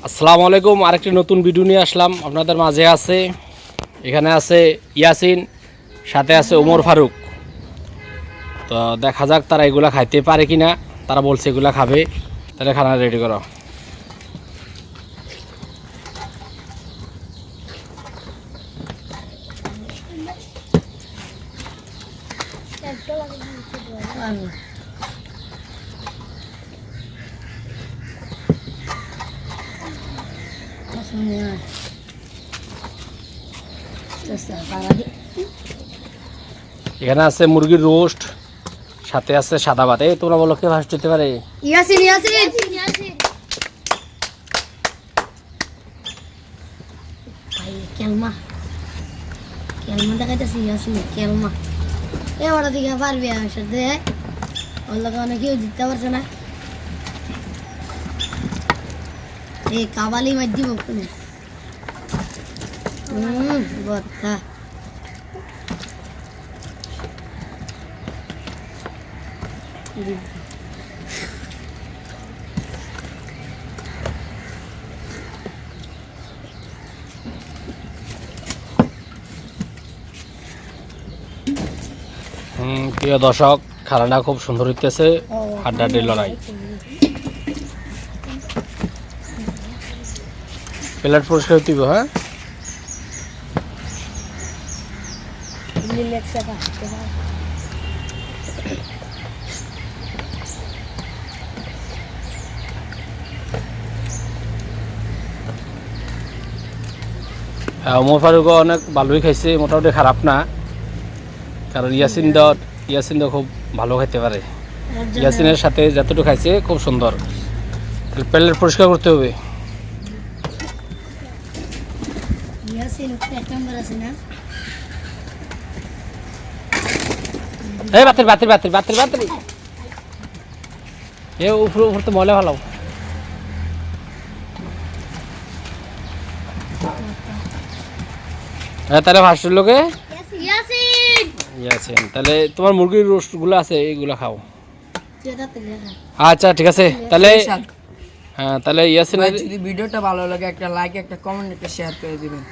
আসসালামু আলাইকুম। আরেকটি নতুন ভিডিও নিয়ে আসলাম আপনাদের মাঝে। এখানে আছে ইয়াসিন, সাথে আছে ওমর ফারুক। তো দেখা যাক তারা এগুলা খাইতে পারে কিনা। তারা বলছে এগুলা খাবে, তাহলে খানা রেডি করো। এখানে আছে মুরগির রোস্ট, সাথে আছে সাদা ভাত। এই তোমরা বলো কে ফার্স্ট হতে পারে? ইয়াসিন ইয়াসিন ইয়াসিন ভাই কেলমা কেলমা দেখাইতেছি। ইয়াসিন কেলমা এবার দিকে পারবি আমার সাথে। ওর লোক অনেক কেউ জিততে পারছে না। এই কাবালি মার দিব কোনে বত্তা প্রিয় দর্শক, খেলাটা খুব সুন্দর হইতেছে। হাড্ডাহাড্ডি লড়াই। প্লেট পুরস্কার দিব। হ্যাঁ, ওমর ফারুকও অনেক ভালোই খাইছে, মোটামুটি খারাপ না। কারণ ইয়াসিন খুব ভালো খাইতে পারে। ইয়াসিনের সাথে যতটুকু খাইছে খুব সুন্দর। প্লেট পরিষ্কার করতে হবে। এই বাতিল বাতিল বাতিল বাতিল বাতিল এ উপরে উপরে তো ময়লা ভালো। হ্যাঁ, তাহলে ফার্স্টের লোকে ইয়াসিন। তাহলে তোমার মুরগির রোস্টগুলো আছে, এইগুলো খাও। আচ্ছা, ঠিক আছে। তাহলে হ্যাঁ, তাহলে ইয়াসিন, যদি ভিডিওটা ভালো লাগে একটা লাইক, একটা কমেন্ট, একটা শেয়ার করে দিবেন।